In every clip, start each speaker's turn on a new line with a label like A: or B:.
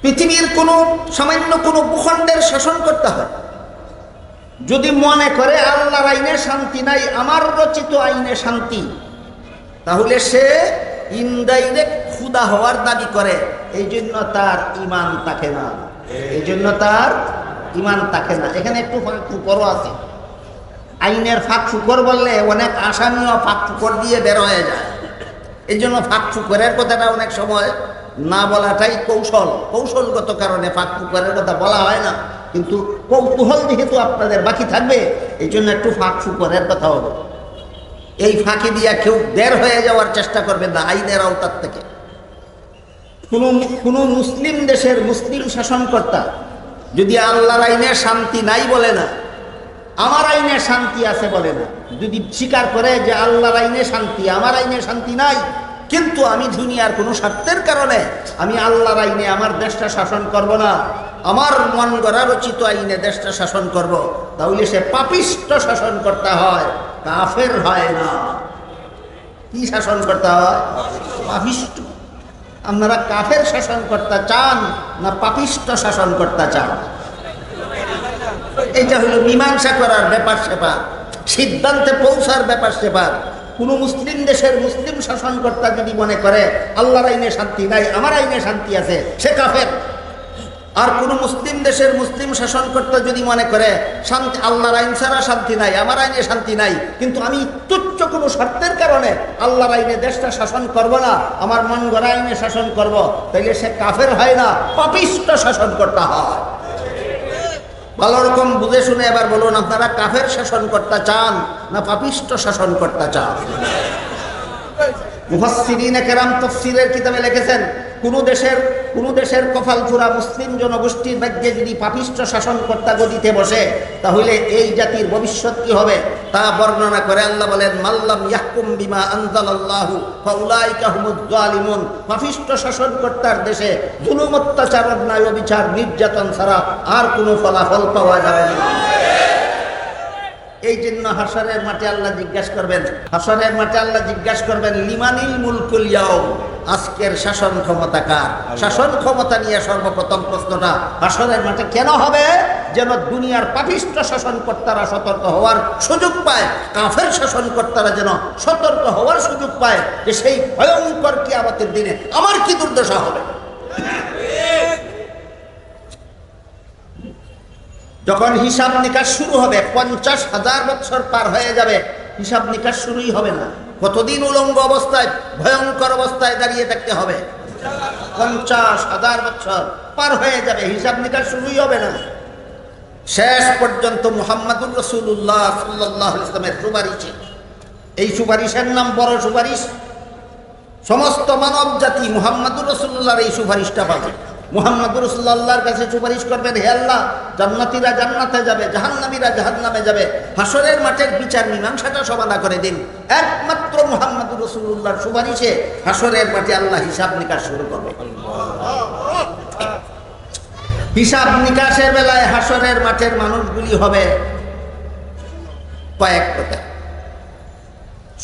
A: পৃথিবীর কোনো সামান্য কোনো ভূখণ্ডের শাসন করতে হয়, যদি মনে করে আল্লাহর আইনে শান্তি নাই, আমার রচিত আইনে শান্তি, তাহলে সে ইনডাইরেক্ট খুদা হওয়ার দাবি করে। এই জন্য তার ইমান থাকে না, এই জন্য তার ইমান থাকে না। এখানে একটু ফাঁক ফুকরও আছে। আইনের ফাঁক ফুকর বললে অনেক আসামিও ফাঁক ফুকর দিয়ে বের হয়ে যায়। এই জন্য ফাঁক ফুকরের কথাটা অনেক সময় না বলাটাই কৌশলগত কারণে ফাঁক ফুকরের কথা বলা হয় না। কিন্তু কৌতূহল যেহেতু আপনাদের বাকি থাকবে, এই জন্য একটু ফাঁক ফুকরের কথা হবে। এই দিয়া কেউ বের হয়ে যাওয়ার চেষ্টা করবেন না আইনের আওতার থেকে। কোনো মুসলিম দেশের মুসলিম শাসনকর্তা যদি আল্লাহর আইনে শান্তি নাই বলে না, আমার আইনে শান্তি আছে বলে না, যদি স্বীকার করে যে আল্লাহর আইনে শান্তি, আমার আইনে শান্তি নাই, কিন্তু আমি দুনিয়ার কোনো স্বার্থের কারণে আমি আল্লাহর আইনে আমার দেশটা শাসন করব না, আমার মন গড়া রচিত আইনে দেশটা শাসন করব, তাহলে সে পাপিষ্ট শাসন করতে হয়, কাফের হয় না। কি শাসন করতে হয়? পাপিষ্ট। আপনারা কাফের শাসন করতে চান না পাপিষ্ট শাসন করতে চান? এটা হলো মীমাংসা করার ব্যাপার স্যাপার, সিদ্ধান্তে পৌঁছার ব্যাপার স্যাপার। কোনো মুসলিম দেশের মুসলিম শাসনকর্তা যদি মনে করে আল্লাহর আইনে শান্তি নাই, আমার আইনে শান্তি আছে, সে কাফের। আর কোনো মুসলিম দেশের মুসলিম শাসনকর্তা যদি মনে করে শান্তি, আল্লাহর আইন ছাড়া শান্তি নাই, আমার আইনে শান্তি নাই, কিন্তু আমি তুচ্ছ কোনো শর্তের কারণে আল্লাহর আইনে দেশটা শাসন করব না, আমার মন গড়া আইনে শাসন করব, তাইলে সে কাফের হয় না, পাপিষ্ট শাসনকর্তা হয়। ভালো রকম বুঝে শুনে এবার বলুন, আপনারা কাফের শাসনকর্তা চান না পাপিষ্ট শাসনকর্তা চান? মুফাসসিরিনে কেরাম তাফসীরের কিতাবে লিখেছেন, কোন দেশের কপালপুরা মুসলিম জনগোষ্ঠীর ভাগ্যে যদি পাপিষ্ট শাসনকর্তা গদিতে বসে, তাহলে এই জাতির ভবিষ্যৎ কি হবে তা বর্ণনা করে আল্লাহ বলেন, মাল্লাম ইয়াহকুম বিমা আনজালাল্লাহু ফাউলাইকা হুমুজ জালিমুন। পাপিষ্ট শাসনকর্তার দেশে জুলুম, অত্যাচার, অন্যায়, অবিচার, নির্যাতন ছাড়া আর কোনো ফলাফল পাওয়া যাবে না। এই জন্য হাসরের মাঠে আল্লাহ জিজ্ঞাসা করবেন, লিমানিল মুলকুল ইয়াউম, আজকের শাসন ক্ষমতা কার? শাসন ক্ষমতা নিয়ে সর্বপ্রথম প্রশ্নটা হাসরের মাঠে কেন হবে? যেন দুনিয়ার পাপিষ্ট শাসনকর্তারা সতর্ক হওয়ার সুযোগ পায়, কাফের শাসনকর্তারা যেন সতর্ক হওয়ার সুযোগ পায় যে সেই ভয়ঙ্কর কিয়ামতের দিনে আমার কি দুর্দশা হবে। যখন হিসাব নিকাশ শুরু হবে, 50,000 বছর পার হয়ে যাবে, হিসাব নিকাশ শুরুই হবে না। কতদিন উলঙ্গ অবস্থায়, ভয়ঙ্কর অবস্থায় দাঁড়িয়ে থাকতে হবে? 50,000 বছর পার হয়ে যাবে, হিসাব নিকাশ শুরুই হবে না। শেষ পর্যন্ত মুহাম্মাদুর রাসূলুল্লাহ সাল্লাল্লাহু আলাইহি ওয়াসাল্লামের সুপারিশে, এই সুপারিশের নাম বড় সুপারিশ, সমস্ত মানব জাতি মুহাম্মাদুর রাসূলুল্লাহর এই সুপারিশটা পাবে। মুহাম্মাদুর রাসূলুল্লাহ আল্লাহর কাছে সুপারিশ করবেন, হে আল্লাহ, জান্নাতীরা জান্নাতে যাবে, জাহান্নামীরা জাহান্নামে যাবে, হাসরের মাঠের বিচার মীমাংসাটা সমাধা করে দিন। একমাত্র মুহাম্মাদুর রাসূলুল্লাহর সুপারিশে হাসরের মাঠে আল্লাহ হিসাব নিকাশ শুরু করবে। হিসাব নিকাশের বেলায় হাসরের মাঠের মানুষগুলি হবে কয়েক প্রকার,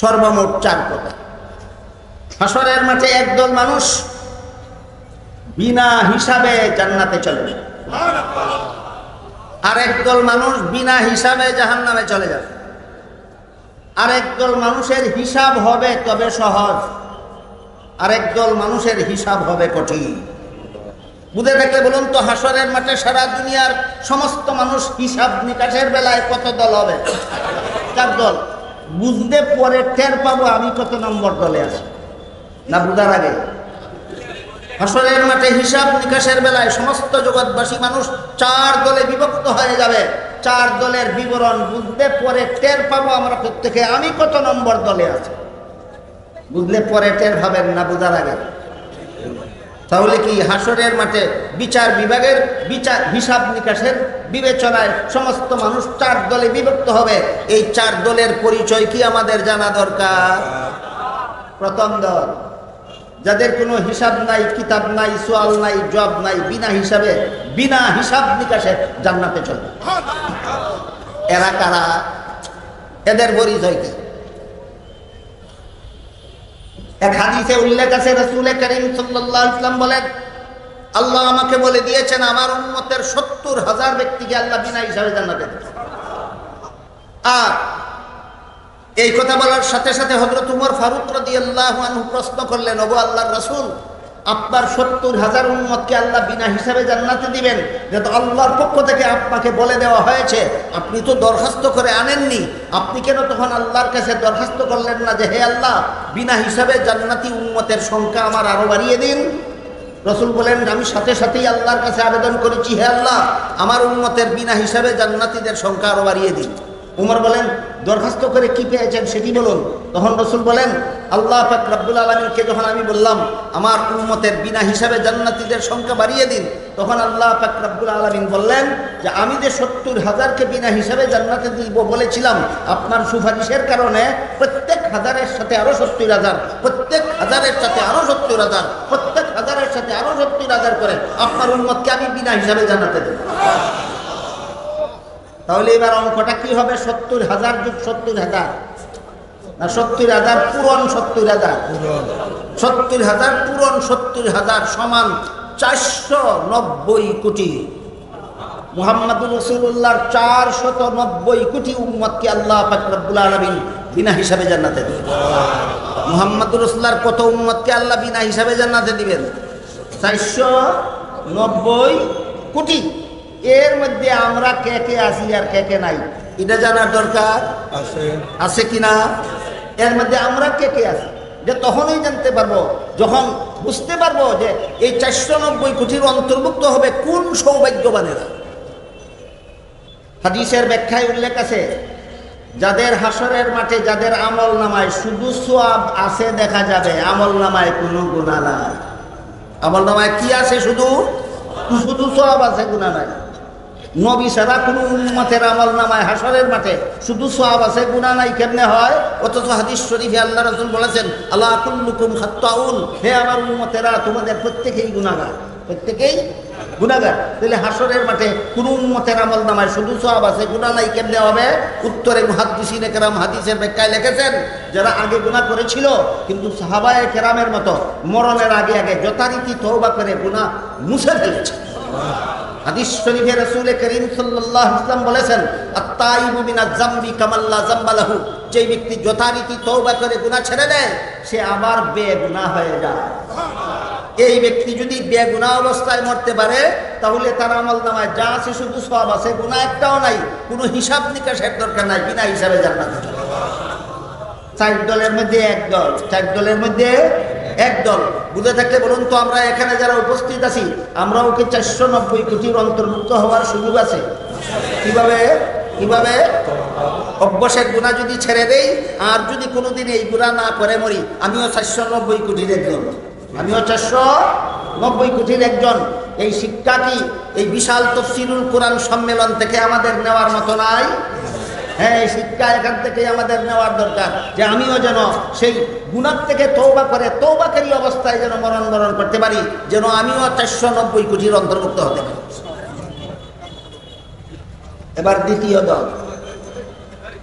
A: সর্বমোট 4 প্রকার। হাসরের মাঠে একদল মানুষ বিনা হিসাবে জান্নাতে চলবে, আরেক দল মানুষ বিনা হিসাবে জাহান্নামে চলে যাবে, আরেক দল মানুষের হিসাব হবে তবে সহজ, আরেক দল মানুষের হিসাব হবে কঠিন। বুঝে থাকলে বলুন তো, হাসরের মাঠে সারা দুনিয়ার সমস্ত মানুষ হিসাব নিকাশের বেলায় কত দল হবে? 4 দল। বুঝতে পরে টের পাবো আমি কত নম্বর দলে আছি, না বুঝার আগে? হাসরের মাঠে হিসাব নিকাশের বেলায় সমস্ত জগৎবাসী মানুষ 4 দলে বিভক্ত হয়ে যাবে। 4 দলের বিবরণ বুঝতে পরে টের পাবো আমরা প্রত্যেকে আমি কত নম্বর দলে আছি। বুঝলে পরে টের পাবেন, না বুঝার আগে? তাহলে কি হাসরের মাঠে বিচার বিভাগের হিসাব নিকাশের বিবেচনায় সমস্ত মানুষ 4 দলে বিভক্ত হবে। এই 4 দলের পরিচয় কি আমাদের জানা দরকার? প্রথম দল, যাদের কোনো হিসাব নাই, কিতাব নাই, সোয়াল নাই, জব নাই, বিনা হিসাবে, বিনা হিসাব নিকাশে জান্নাতে চলবে। এরা কারা? এদের পরিচয় কি? এক হাদিসে উল্লেখ আছে, রাসূল করিম সাল্লাল্লাহু আলাইহি ওয়াসাল্লাম বলেন, আল্লাহ আমাকে বলে দিয়েছেন আমার উম্মতের 70,000 ব্যক্তিকে আল্লাহ বিনা হিসাবে জান্নাতে দেবে। আর এই কথা বলার সাথে সাথে হযরত উমর ফারুক রাদিয়াল্লাহু আনহু প্রশ্ন করলেন, ওগো আল্লাহর রাসূল, আপনার 70,000 উম্মতকে আল্লাহ বিনা হিসাবে জান্নাতে দিবেন, যেহেতু আল্লাহর পক্ষ থেকে আপনাকে বলে দেওয়া হয়েছে, আপনি তো দরখাস্ত করে আনেননি, আপনি কেন তখন আল্লাহর কাছে দরখাস্ত করলেন না যে হে আল্লাহ, বিনা হিসাবে জান্নাতি উম্মতের সংখ্যা আমার আরো বাড়িয়ে দিন? রাসূল বলেন, আমি সাথে সাথেই আল্লাহর কাছে আবেদন করেছি, হে আল্লাহ, আমার উম্মতের বিনা হিসাবে জান্নাতীদের সংখ্যা আরো বাড়িয়ে দিন। উমর বলেন, দরখাস্ত করে কি পেয়েছেন সেটি বলুন। তখন রাসূল বলেন, আল্লাহ পাক রব্বুল আলামিনকে যখন আমি বললাম আমার উম্মতের বিনা হিসাবে জান্নাতীদের সংখ্যা বাড়িয়ে দিন, তখন আল্লাহ পাক রব্বুল আলামিন বললেন যে আমি যে 70,000কে বিনা হিসাবে জান্নাতে দিব বলেছিলাম, আপনার সুপারিশের কারণে প্রত্যেক হাজারের সাথে আরো 70,000, প্রত্যেক হাজারের সাথে আরো 70,000, প্রত্যেক হাজারের সাথে আরো 70,000 করে আপনার উম্মতকে আমি বিনা হিসাবে জান্নাতে দেব। তাহলে এবার অঙ্কটা কি হবে? 70,000 যোগ 70,000 না 70,000 পূরণ 70,000? 70,000 পূরণ 70,000 সমান 490 কোটি। মুহাম্মদুর রাসূলুল্লাহর 490 কোটি উম্মতকে আল্লাহ পাক রব্বুল আলামিন বিনা হিসাবে জান্নাতে দিবেন। মুহাম্মদুর রাসূলুল্লাহর কত উম্মতকে আল্লাহ বিনা হিসাবে জান্নাতে দিবেন? 490 কোটি। এর মধ্যে আমরা কে কে আছি আর কে কে নাই এটা জানার দরকার আছে কিনা? এর মধ্যে আমরা কে কে আছি যে তখনই জানতে পারবো যখন বুঝতে পারবো যে এই 490 কোটির অন্তর্ভুক্ত হবে কোন সৌভাগ্যবানেরা। হাদিসের ব্যাখ্যায় উল্লেখ আছে, যাদের হাসরের মাঠে যাদের আমল নামায় শুধু সওয়াব আছে দেখা যাবে, আমল নামায় কোনো গুনাহ নাই। আমল নামায় কি আছে? শুধু সওয়াব আছে, গুনাহ নাই। নবী ছাড়া কোনো উম্মতের আমল নামায় হাসরের মাঠে শুধু সওয়াব আছে, গুনাহ নাই, কেমনে হয়? অথচ হাদিস শরীফে আল্লাহ রাসূল বলেছেন, আলা কুল্লুকুম খাত্তাউন, হে আমার উম্মতেরা তোমাদের প্রত্যেকেই গুনাহগার, প্রত্যেকেই গুনাহগার। তাহলে হাসরের মাঠে কোন উম্মতের আমল নামায় শুধু সওয়াব আছে, গুনাহ নাই, কেমনে হবে? উত্তরে মুহাদ্দিসিনে কেরাম হাদিসের ব্যাখ্যায় লিখেছেন, যারা আগে গুনাহ করেছিল কিন্তু সাহাবায়ে কেরামের মতো মরণের আগে আগে যথারীতি তওবা করে গুনাহ মুছে ফেলেছে। হাদিস শরীফে রাসূল করিম সাল্লাল্লাহু আলাইহি ওয়াসাল্লাম বলেছেন, আত-তাইবু মিনাজ যামবি কামাল্লা যামবা লাহু, যে ব্যক্তি যথারীতি তওবা করে গুনাহ ছেড়ে দেয় সে আবার বেগুনাহ হয়ে যায়। এই ব্যক্তি যদি বেগুনাহ অবস্থায় মরতে পারে তাহলে তার আমলনামায় যা আছে শুধু সওয়াব আছে, গুনাহ একটাও নাই, কোনো হিসাব নিকাশের দরকার নাই, বিনা হিসাবে জান্নাতে যাবে। 4 দলের মধ্যে এক দল, 4 দলের মধ্যে এক দল। বুঝে থাকলে বলুন তো, আমরা এখানে যারা উপস্থিত আছি আমরাও কি 490 কোটির অন্তর্ভুক্ত হওয়ার সুযোগ আছে? কিভাবে? কিভাবে? অভ্যাসের গুনাহ যদি ছেড়ে দেই আর যদি কোনোদিন এই গুনাহ না করে মরি, আমিও 490 কোটির একজন, আমিও 490 কোটির একজন। এই শিক্ষা কি এই বিশাল তাফসীরুল কোরআন সম্মেলন থেকে আমাদের নেওয়ার মতো নাই? হ্যাঁ, এই শিক্ষা এখান থেকে আমাদের নেওয়ার দরকার, যে আমিও যেন সেই গুনাহ থেকে তওবা করে তওবাকারী অবস্থায় যেন মরণ করতে পারি, যেন আমিও 490 কোটির অন্তর্ভুক্ত হতে পারি। এবার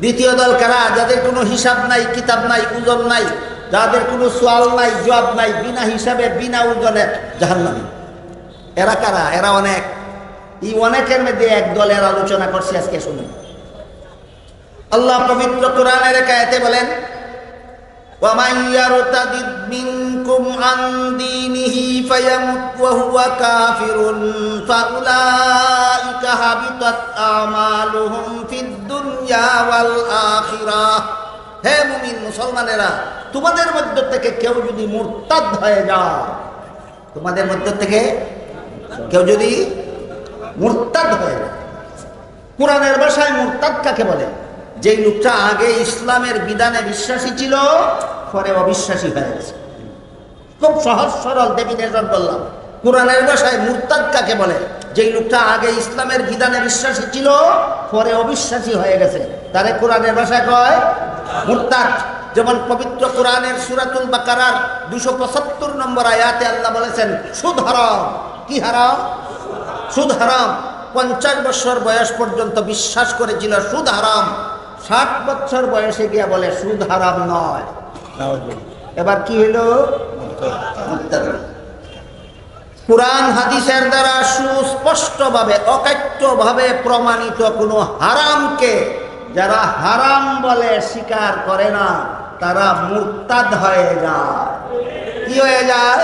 A: দ্বিতীয় দল কারা? যাদের কোনো হিসাব নাই, কিতাব নাই, ওজন নাই, যাদের কোনো সওয়াল নাই, জবাব নাই, বিনা হিসাবে বিনা ওজনে জাহান্নামী। এরা কারা? এরা অনেক। এই অনেকের মধ্যে এক দলের আলোচনা করছি আজকে, শুনুন। আল্লাহ পবিত্র কোরআনের এক আয়াতে বলেন, ওয়া মান ইয়ারতাদিদ মিনকুম আন দীনিহি ফায়ামুত ওয়া হুয়া কাফিরুন ফাউলাইকা হাবিতাত আমালুহুম ফিদ দুনিয়া ওয়াল আখিরাহ। হে মুমিন মুসলমানেরা, তোমাদের মধ্য থেকে কেউ যদি মুরতাদ হয়ে যায়, তোমাদের মধ্য থেকে কেউ যদি মুরতাদ হয়ে যায়, কোরআনের ভাষায় মুরতাদ কাকে বলে? যেই লোকটা আগে ইসলামের বিধানে বিশ্বাসী ছিল, পরে অবিশ্বাসী হয়ে গেছে। খুব সহজ সরল ডেফিনেশন বললাম। কোরআনের ভাষায় মুরতাদ কাকে বলে? যেই লোকটা আগে ইসলামের বিধানে বিশ্বাসী ছিল, পরে অবিশ্বাসী হয়ে গেছে, তারে কোরআনের ভাষায় কয় মুরতাদ। যেমন পবিত্র কোরআনের সূরাতুল বাকারার 275 নম্বর আয়াতে আল্লাহ বলেছেন, সুদ হারাম। কি হারাম? সুদ হারাম। 50 বছর বয়স পর্যন্ত বিশ্বাস করেছিল সুদ হারাম, 60 বছর বয়সে গিয়া বলে সুদ হারাম নয়। এবার কি হইল? কুরআন হাদিসের দ্বারা সুস্পষ্টভাবে অকাট্যভাবে প্রমাণিত কোনো হারামকে যারা হারাম বলে স্বীকার করে না তারা মুরতাদ হয়ে যায়। কি হয়ে যায়?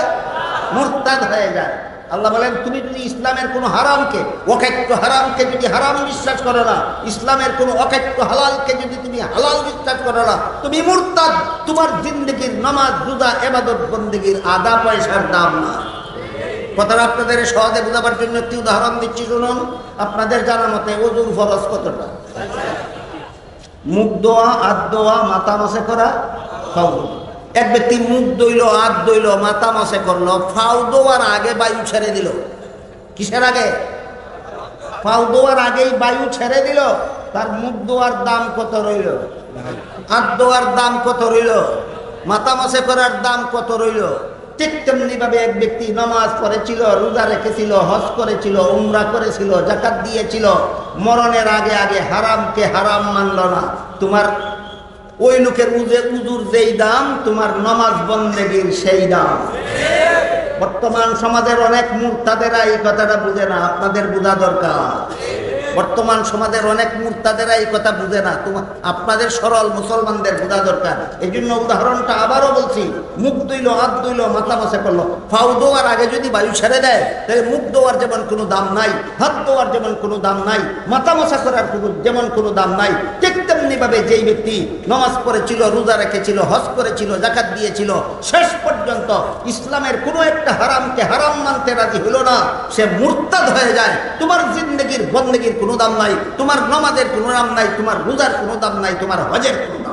A: মুরতাদ হয়ে যায়। আল্লাহ বলেন, তুমি যদি ইসলামের কোনো হারামকে, অকাট্য হারামকে যদি হারাম বিশ্বাস করো না, ইসলামের কোনো অকাট্য হালালকে যদি তুমি হালাল বিশ্বাস করো না, তুমি মুরতাদ। তোমার জিন্দেগির নামাজ, রোজা, ইবাদত বন্দেগীর আধা পয়সার দাম না। কথাটা আপনাদের সহজে বোঝাবার জন্য একটি উদাহরণ দিচ্ছি, শুনুন। আপনাদের জানা মতে ওযুর ফরজ কতটা? মুখ ধোয়া, হাত ধোয়া, মাথা মাসে করা, ফাউ। এক ব্যক্তি মুখ ধুইল, হাত ধুইল, মাথা মাসে করলো, ফাউ ধোয়ার আগে বায়ু ছেড়ে দিল। কিসের আগে? ফাউ ধোয়ার আগেই বায়ু ছেড়ে দিল। তার মুখ ধোয়ার দাম কত রইল? হাত ধোয়ার দাম কত রইল? মাথা মাসে করার দাম কত রইল? ঠিক তেমনি ভাবে এক ব্যক্তি নামাজ পড়েছিল, রোজা রেখেছিল, হজ করেছিল, উমরা করেছিল, যাকাত দিয়েছিল, মরণের আগে আগে হারামকে হারাম মানল না। তোমার ওই লোকের উজুর যেই দাম, তোমার নামাজ বন্দেগীর সেই দাম। বর্তমান সমাজের অনেক মুরতাদেরা এই কথাটা বুঝে না, আপনাদের বোঝা দরকার। বর্তমান সমাজের অনেক মুরতাদেরা এই কথা বুঝে না, আপনাদের সরল মুসলমানদের বোঝা দরকার। এই জন্য উদাহরণটা আবারও বলছি, মুখ ধুইল, হাত ধুইল, মাথা মাসে করলো, ফাউ দেওয়ার আগে যদি বায়ু ছেড়ে দেয়, তাহলে মুখ ধোয়ার যেমন কোনো দাম নাই, হাত ধোয়ার যেমন কোনো দাম নাই, মাথা মাসা করার যেমন কোনো দাম নাই, ঠিক তেমনি ভাবে যেই ব্যক্তি নামাজ পড়েছিল, রোজা রেখেছিল, হজ করেছিল, যাকাত দিয়েছিল, শেষ পর্যন্ত ইসলামের কোনো একটা হারামকে হারাম মানতে রাজি হলো না, সে মুরতাদ হয়ে যায়। তোমার জিন্দেগির বন্দেগীর কোনো দাম নাই, তোমার নামাজের কোনো দাম নাই, তোমার রোজার কোনো দাম নাই, তোমার হজের কোনো দাম